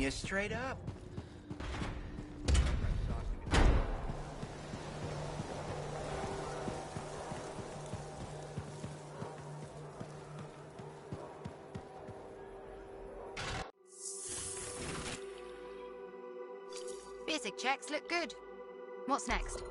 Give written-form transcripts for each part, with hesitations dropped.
you straight up. Basic checks look good. What's next?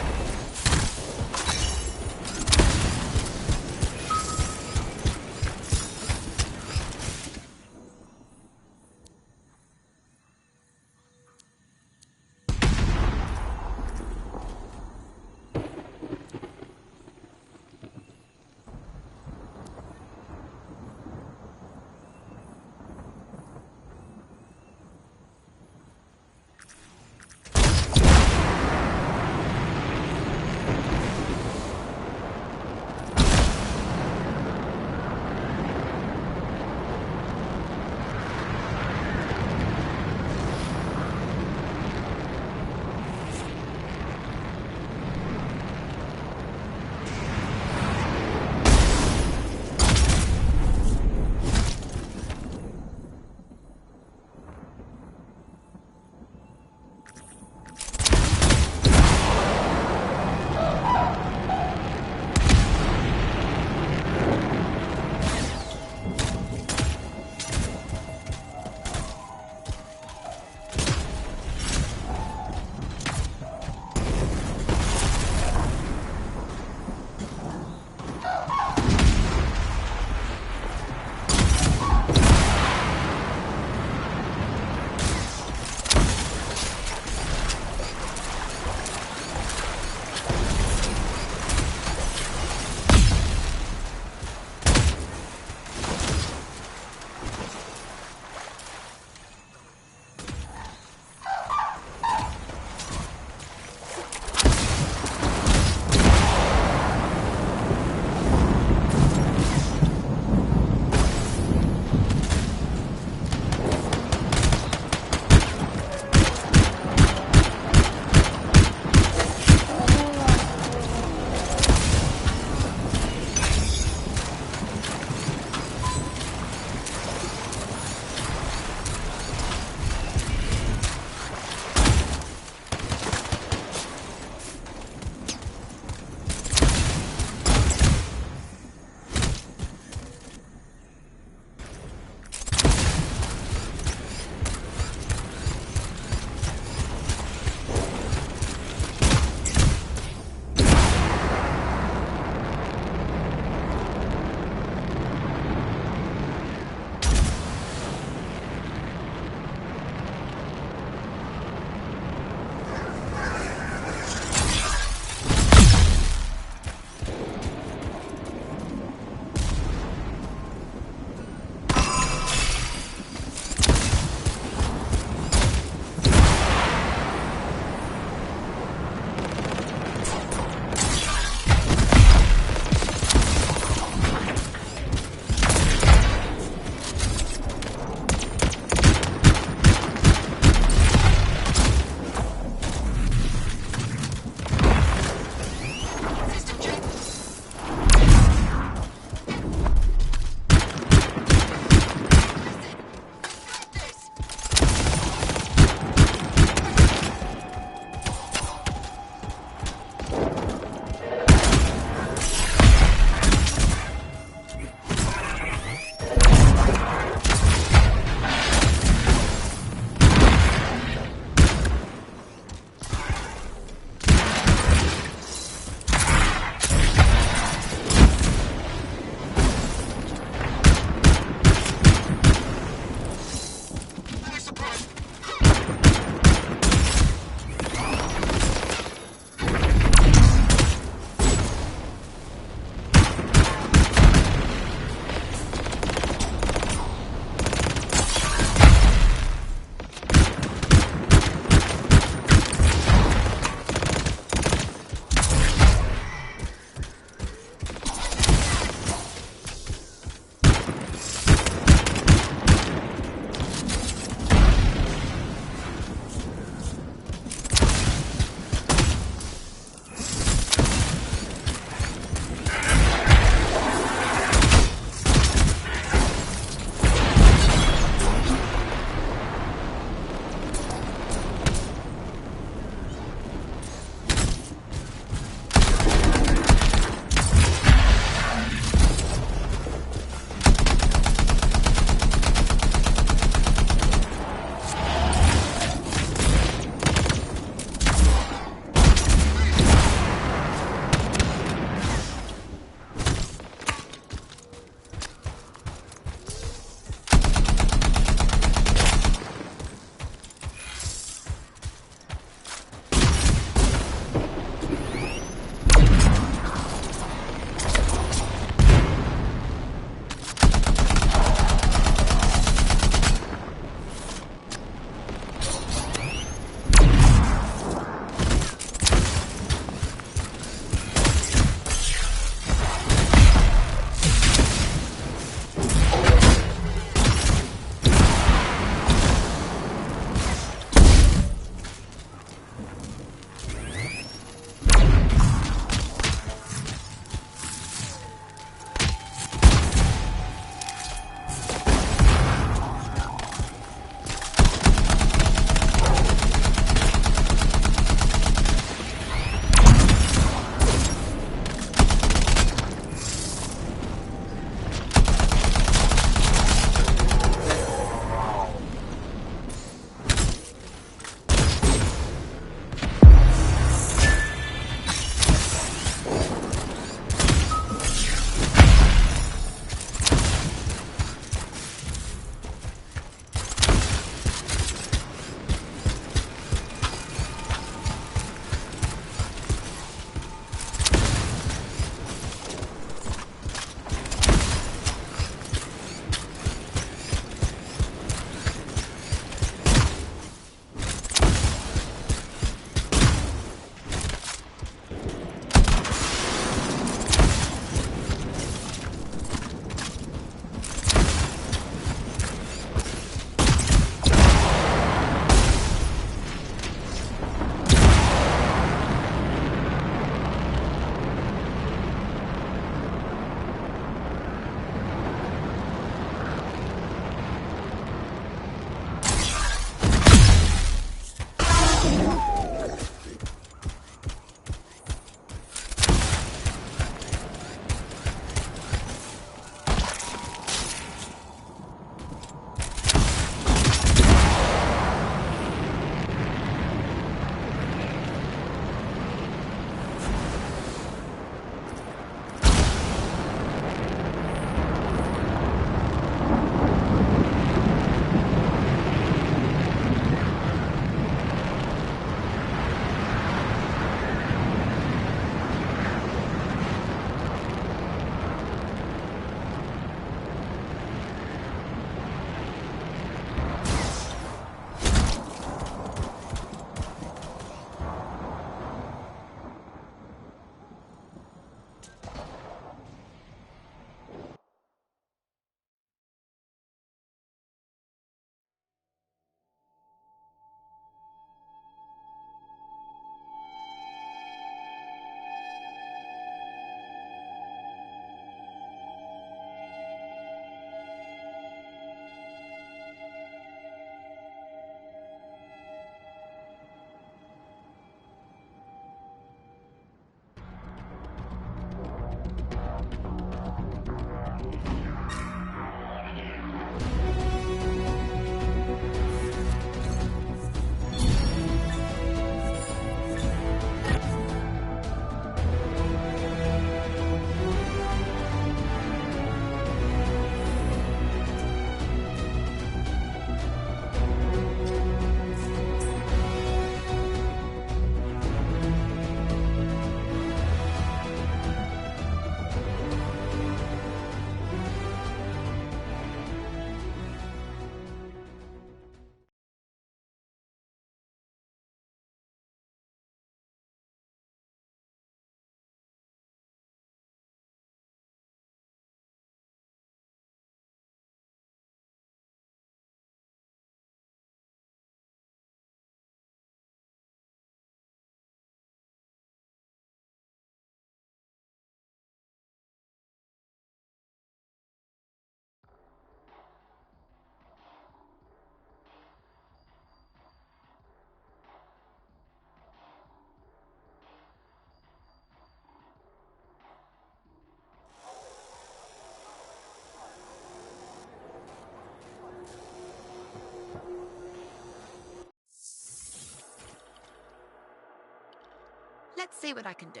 Let's see what I can do.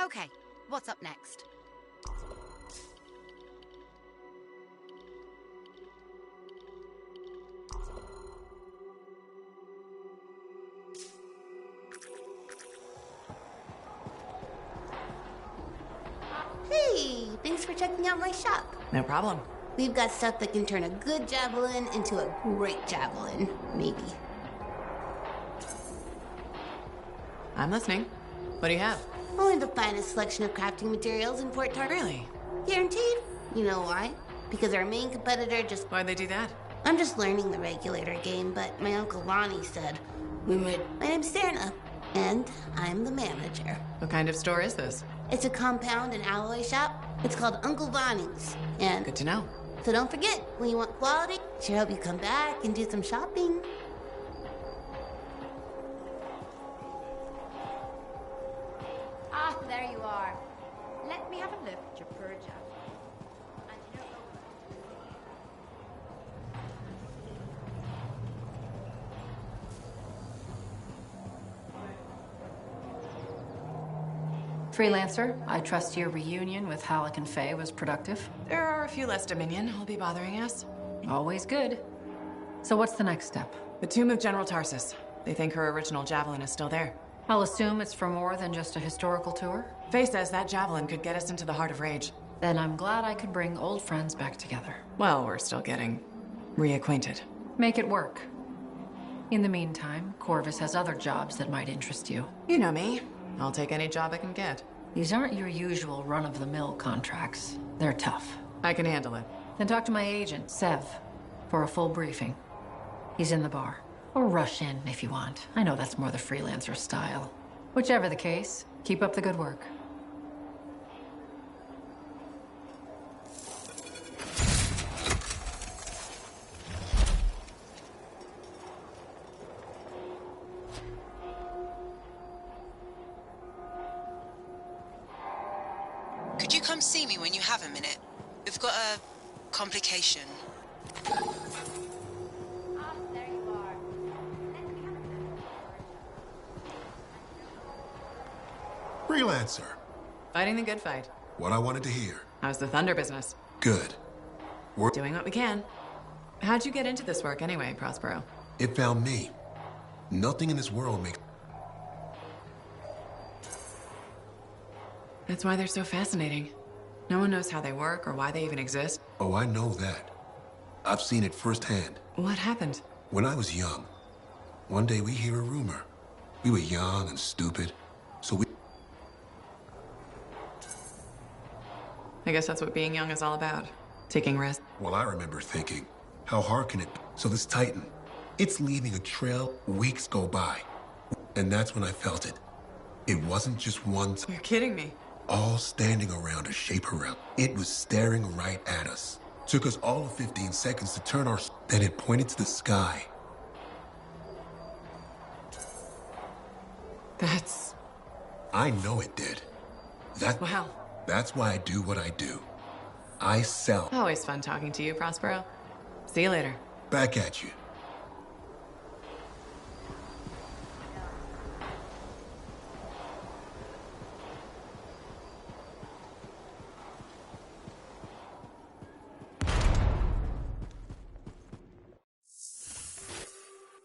Okay, what's up next? Hey, thanks for checking out my shop. No problem. We've got stuff that can turn a good javelin into a great javelin, maybe. I'm listening. What do you have? Only the finest selection of crafting materials in Fort Target. Really? Guaranteed. You know why? Because our main competitor just... Why'd they do that? I'm just learning the regulator game, but my Uncle Lonnie said... My name's Serna, and I'm the manager. What kind of store is this? It's a compound and alloy shop. It's called Uncle Lonnie's, and... Good to know. So don't forget, when you want quality, sure hope you come back and do some shopping. Ah, there you are. Let me have a look at your Persia. Freelancer, I trust your reunion with Halleck and Faye was productive. There are a few less Dominion who'll be bothering us. Always good. So what's the next step? The tomb of General Tarsus. They think her original javelin is still there. I'll assume it's for more than just a historical tour. Faye says that javelin could get us into the heart of Rage. Then I'm glad I could bring old friends back together. Well, we're still getting reacquainted. Make it work. In the meantime, Corvus has other jobs that might interest you. You know me. I'll take any job I can get. These aren't your usual run-of-the-mill contracts. They're tough. I can handle it. Then talk to my agent, Sev, for a full briefing. He's in the bar. Or rush in if you want. I know that's more the freelancer style. Whichever the case, keep up the good work. Could you come see me when you have a minute? We've got a complication. Ah, there you are. Freelancer. Fighting the good fight. What I wanted to hear. How's the Thunder business? Good. We're Doing what we can. How'd you get into this work anyway, Prospero? It found me. Nothing in this world makes... That's why they're so fascinating. No one knows how they work or why they even exist. Oh, I know that. I've seen it firsthand. What happened? When I was young, one day we hear a rumor. We were young and stupid, so we... I guess that's what being young is all about. Taking risks. Well, I remember thinking, how hard can it be? So this Titan, it's leaving a trail, weeks go by. And that's when I felt it. It wasn't just one... You're kidding me. All standing around a shape around. It was staring right at us. Took us all of 15 seconds to turn our... Then it pointed to the sky. That's... I know it did. Wow. That's why I do what I do. I sell. Always fun talking to you, Prospero. See you later. Back at you.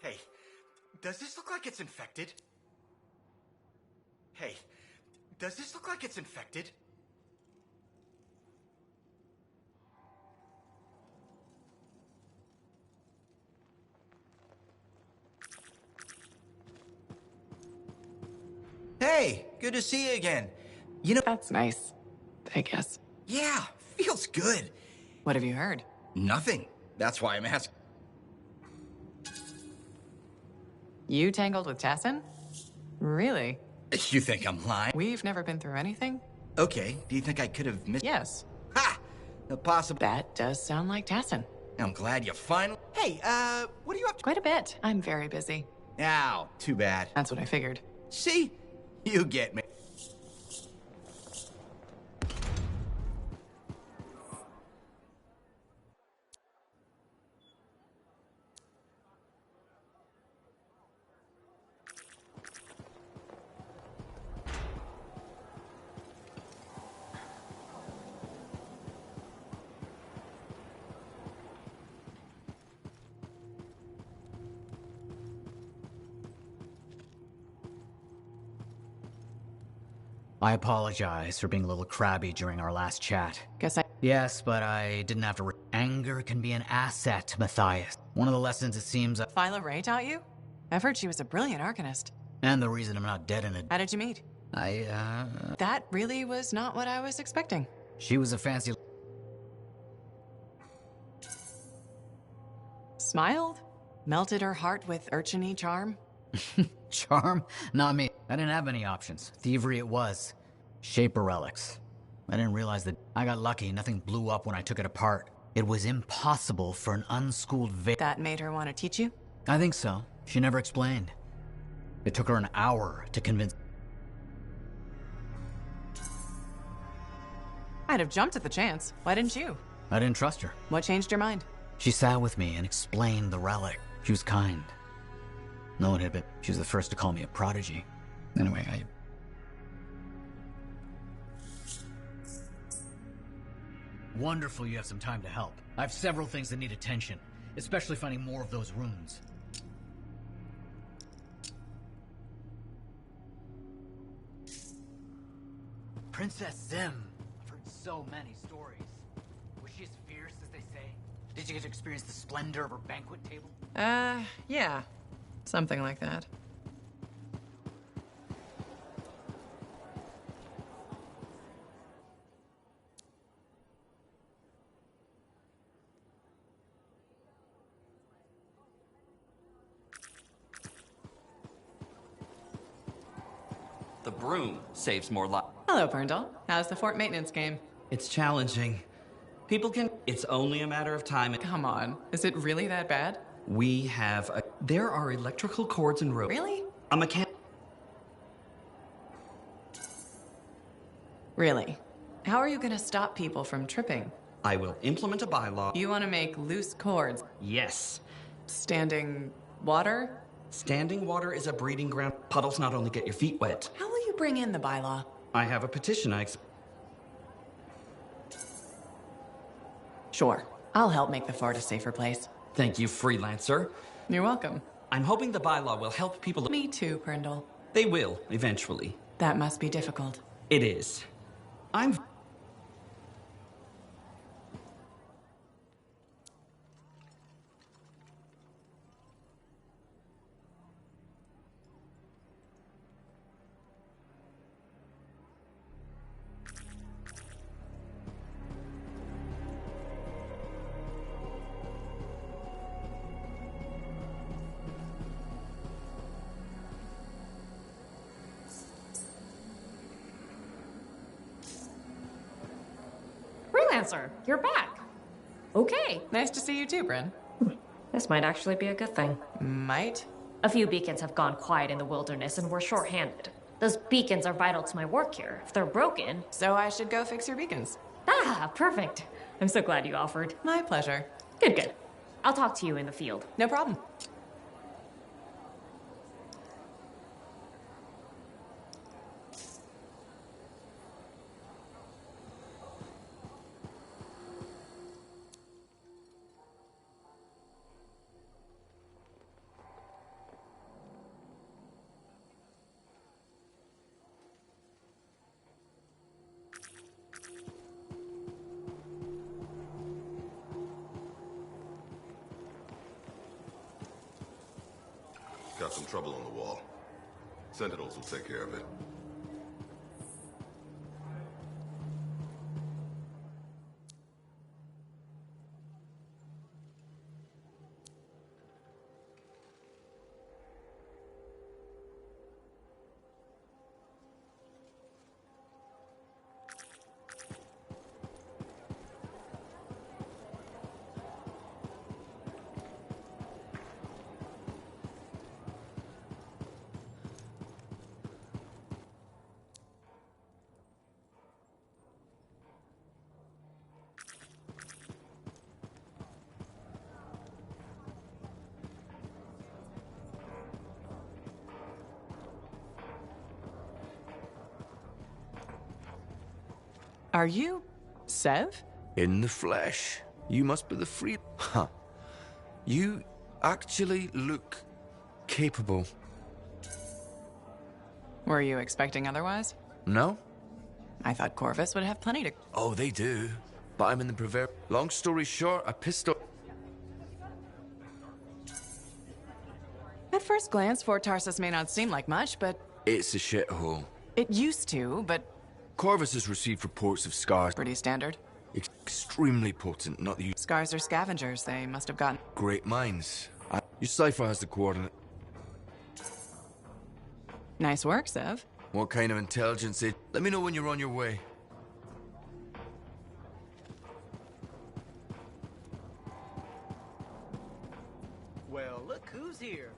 Hey, does this look like it's infected? Hey, Does this look like it's infected? Hey, good to see you again. You know... That's nice, I guess. Yeah, feels good. What have you heard? Nothing. That's why I'm asking. You tangled with Tassin? Really? You think I'm lying? We've never been through anything? Okay, do you think I could have missed... Yes. Ha! The possible... That does sound like Tassin. I'm glad you finally... Hey, what are you up to? Quite a bit. I'm very busy. Ow, too bad. That's what I figured. See? You get me. I apologize for being a little crabby during our last chat. Guess I... Yes, but I didn't have to... Anger can be an asset, Matthias. One of the lessons it seems... Phyla Ray taught you? I've heard she was a brilliant arcanist. And the reason I'm not dead in it... How did you meet? That really was not what I was expecting. She was a fancy... Smiled? Melted her heart with urchin-y charm? Charm? Not me. I didn't have any options. Thievery it was. Shaper relics. I didn't realize that I got lucky. Nothing blew up when I took it apart. It was impossible for an unschooled That made her want to teach you? I think so. She never explained. It took her an hour to convince... I'd have jumped at the chance. Why didn't you? I didn't trust her. What changed your mind? She sat with me and explained the relic. She was kind. No one had been... She was the first to call me a prodigy. Anyway, Wonderful you have some time to help. I have several things that need attention, especially finding more of those runes. Princess Zim. I've heard so many stories. Was she as fierce as they say? Did you get to experience the splendor of her banquet table? Yeah. Something like that. The broom saves more lives. Hello, Perndall. How's the fort maintenance game? It's challenging. People can... It's only a matter of time. Come on. Is it really that bad? We have a... There are electrical cords and ropes. Really? A mechanic... Really? How are you gonna stop people from tripping? I will implement a bylaw. You want to make loose cords. Yes. Standing water? Standing water is a breeding ground. Puddles not only get your feet wet. How will you bring in the bylaw? I have a petition Sure. I'll help make the fort a safer place. Thank you, freelancer. You're welcome. I'm hoping the bylaw will help people... Me too, Perndall. They will, eventually. That must be difficult. It is. I'm... Freelancer, you're back. Okay. Nice to see you too, Bryn. This might actually be a good thing. Might? A few beacons have gone quiet in the wilderness and we're short-handed. Those beacons are vital to my work here. If they're broken... So I should go fix your beacons. Ah, perfect. I'm so glad you offered. My pleasure. Good, good. I'll talk to you in the field. No problem. got some trouble on the wall. Sentinels will take care of it. Are you Sev? In the flesh. You must be the free... Huh. You actually look capable. Were you expecting otherwise? No? I thought Corvus would have plenty to... Oh, they do. But I'm in the proverb... Long story short, a pistol... At first glance, Fort Tarsus may not seem like much, but... It's a shithole. It used to, but... Corvus has received reports of scars. Pretty standard. Extremely potent, not the... Scars are scavengers. They must have gotten... Great minds. Your cipher has the coordinate. Nice work, Sev. What kind of intelligence it... Let me know when you're on your way. Well, look who's here.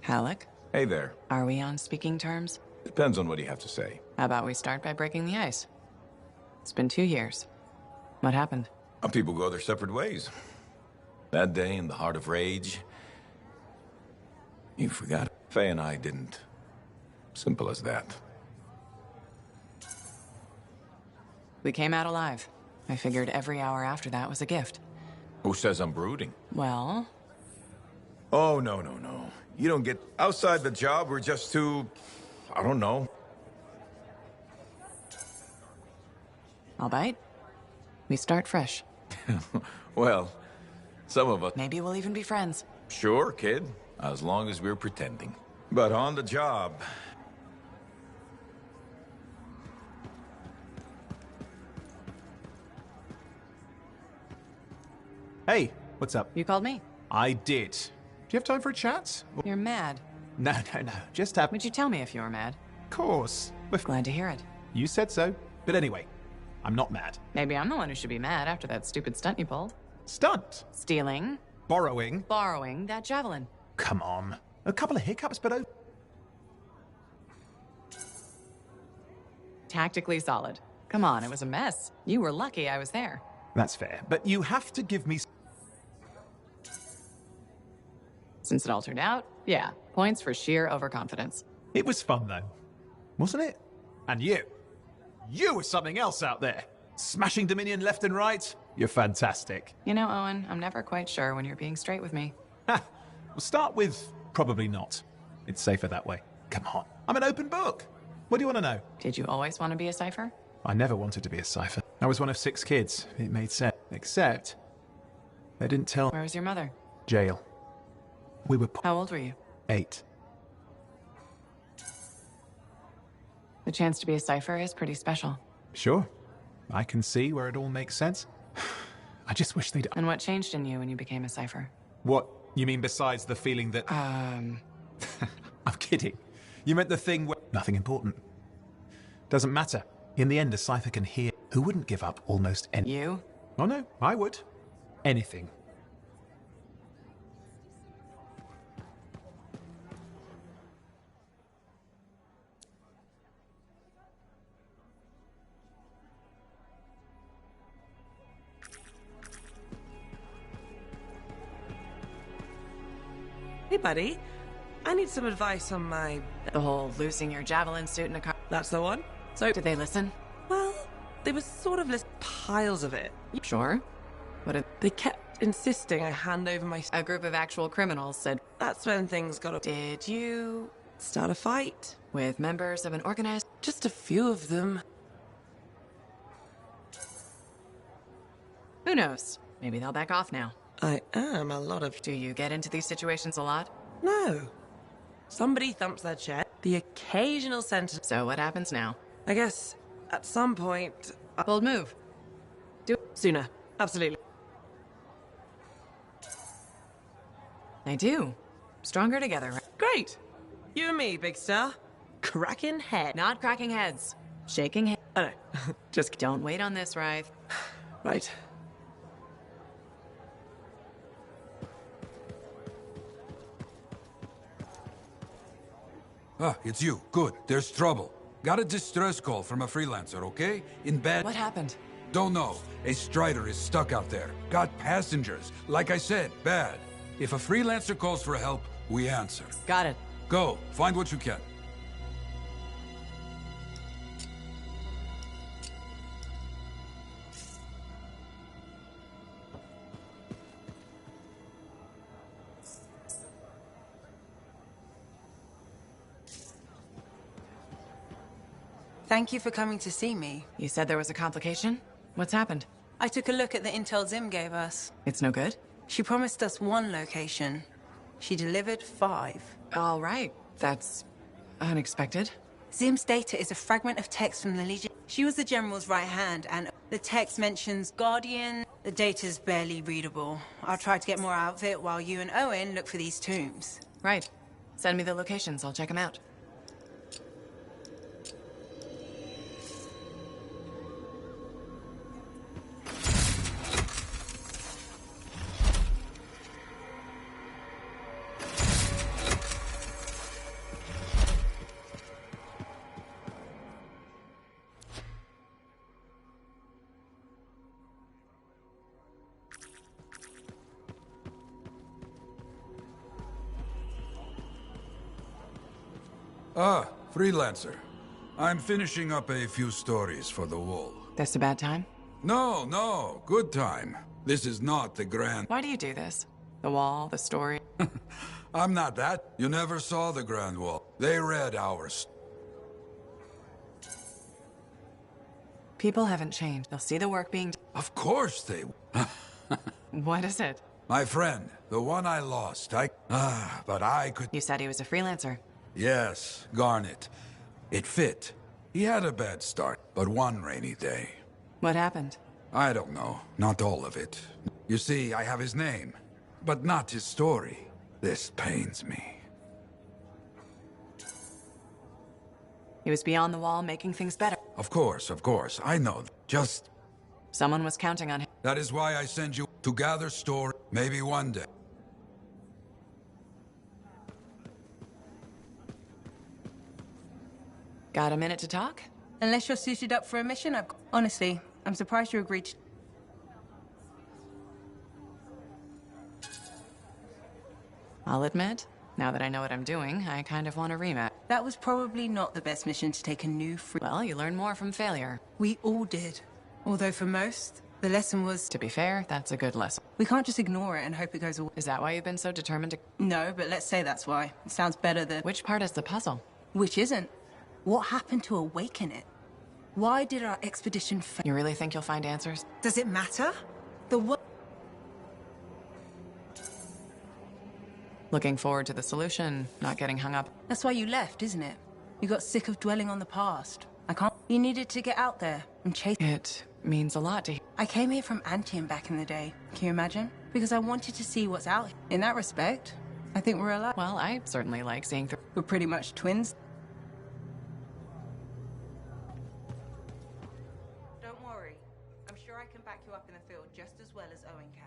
Halleck? Hey there. Are we on speaking terms? Depends on what you have to say. How about we start by breaking the ice? It's been 2 years. What happened? People go their separate ways. That day in the heart of rage, you forgot. Faye and I didn't. Simple as that. We came out alive. I figured every hour after that was a gift. Who says I'm brooding? Well... Oh, no. You don't get... Outside the job, we're just two... I don't know. I'll bite. We start fresh. Well, some of us... Maybe we'll even be friends. Sure, kid. As long as we're pretending. But on the job... Hey, what's up? You called me? I did. Do you have time for a chat? You're mad. No. Just have... Would you tell me if you were mad? Of course. Glad to hear it. You said so. But anyway, I'm not mad. Maybe I'm the one who should be mad after that stupid stunt you pulled. Stunt? Stealing. Borrowing? Borrowing that javelin. Come on. A couple of hiccups, but... Tactically solid. Come on, it was a mess. You were lucky I was there. That's fair. But you have to give me... Since it all turned out, yeah, points for sheer overconfidence. It was fun, though. Wasn't it? And you. You were something else out there. Smashing Dominion left and right. You're fantastic. You know, Owen, I'm never quite sure when you're being straight with me. Ha! We'll start with probably not. It's safer that way. Come on. I'm an open book. What do you want to know? Did you always want to be a cipher? I never wanted to be a cipher. I was one of 6 kids. It made sense. Except, they didn't tell... Where was your mother? Jail. We were... How old were you? 8. The chance to be a cipher is pretty special. Sure. I can see where it all makes sense. I just wish they'd... And what changed in you when you became a cipher? What? You mean besides the feeling that... I'm kidding. You meant the thing where... Nothing important. Doesn't matter. In the end, a cipher can hear. Who wouldn't give up almost anything? You? Oh no, I would. Anything. Hey, buddy. I need some advice on my... The whole losing your javelin suit in a car... That's the one. So... Did they listen? Well, they were sort of list piles of it. Sure. They kept insisting I hand over my... A group of actual criminals said... That's when things got... Did you... Start a fight? With members of an organized... Just a few of them. Who knows? Maybe they'll back off now. I am a lot of... Do you get into these situations a lot? No. Somebody thumps their chest. The occasional sentence. So what happens now? I guess at some point... Bold move. Do it sooner. Absolutely. I do. Stronger together, right? Great. You and me, big star. Cracking head. Not cracking heads. Shaking heads. Oh, no. Just... Don't wait on this, Rythe. Right. Ah, it's you. Good. There's trouble. Got a distress call from a freelancer, okay? In bed... What happened? Don't know. A Strider is stuck out there. Got passengers. Like I said, bad. If a freelancer calls for help, we answer. Got it. Go. Find what you can. Thank you for coming to see me. You said there was a complication? What's happened? I took a look at the intel Zim gave us. It's no good? She promised us 1 location. She delivered 5. All right. That's unexpected. Zim's data is a fragment of text from the Legion. She was the General's right hand, and the text mentions Guardian. The data's barely readable. I'll try to get more out of it while you and Owen look for these tombs. Right. Send me the locations. I'll check them out. Ah, freelancer. I'm finishing up a few stories for the wall. This a bad time? No, good time. This is not the grand... Why do you do this? The wall, the story? I'm not that. You never saw the Grand Wall. They read ours. People haven't changed. They'll see the work being done. Of course they... What is it? My friend, the one I lost, but I could... You said he was a freelancer. Yes, Garnet. It fit. He had a bad start, but one rainy day. What happened? I don't know. Not all of it. You see, I have his name, but not his story. This pains me. He was beyond the wall, making things better. Of course, I know. Just... Someone was counting on him. That is why I send you to gather story. Maybe one day. Got a minute to talk? Unless you're suited up for a mission, honestly, I'm surprised you agreed to... I'll admit, now that I know what I'm doing, I kind of want a rematch. That was probably not the best mission to take a new free... Well, you learn more from failure. We all did. Although for most, the lesson was... To be fair, that's a good lesson. We can't just ignore it and hope it goes away. Is that why you've been so determined to... No, but let's say that's why. It sounds better than... Which part is the puzzle? Which isn't. What happened to awaken it? Why did our expedition fail? You really think you'll find answers? Does it matter? The what? Looking forward to the solution, not getting hung up. That's why you left, isn't it? You got sick of dwelling on the past. I can't... You needed to get out there and chase... It means a lot to... I came here from Antium back in the day. Can you imagine? Because I wanted to see what's out here. In that respect, I think we're alike. Well, I certainly like seeing through... We're pretty much twins. Don't worry. I'm sure I can back you up in the field just as well as Owen can.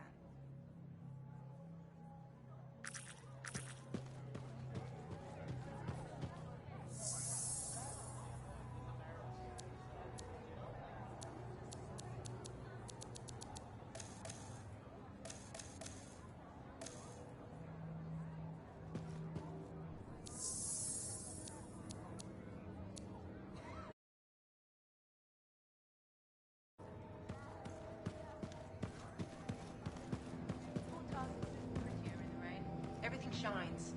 Everything shines.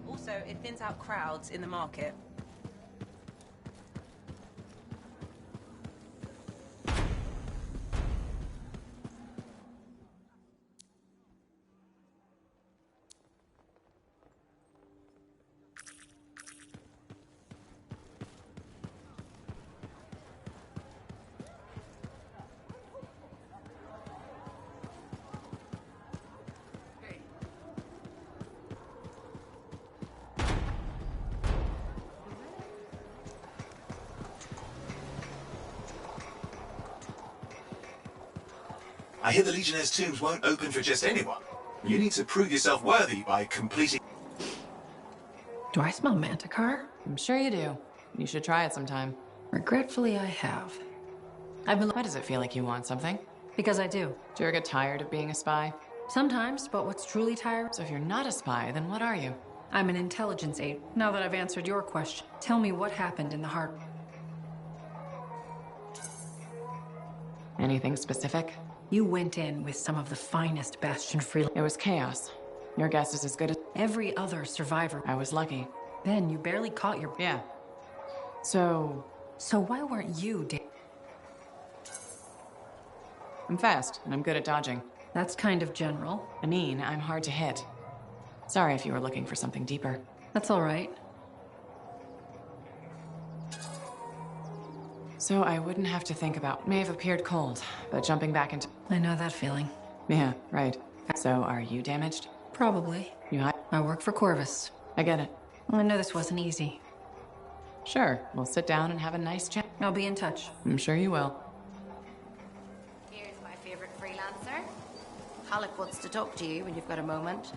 Also, it thins out crowds in the market. I hear the Legionnaire's tombs won't open for just anyone. You need to prove yourself worthy by completing... Do I smell Manticar? I'm sure you do. You should try it sometime. Regretfully, I have. Why does it feel like you want something? Because I do. Do you ever get tired of being a spy? Sometimes, but what's truly tiring... So if you're not a spy, then what are you? I'm an intelligence aide. Now that I've answered your question, tell me what happened in the heart. Anything specific? You went in with some of the finest Bastion freelancers. It was chaos. Your guess is as good as... Every other survivor. I was lucky. Then you barely caught your... Yeah. So why weren't you... I'm fast, and I'm good at dodging. That's kind of general. Anine, I'm hard to hit. Sorry if you were looking for something deeper. That's all right. So I wouldn't have to think about... May have appeared cold, but jumping back into... I know that feeling. Yeah, right. So are you damaged? Probably. I work for Corvus. I get it. I know this wasn't easy. Sure, we'll sit down and have a nice chat. I'll be in touch. I'm sure you will. Here's my favorite freelancer. Halleck wants to talk to you when you've got a moment.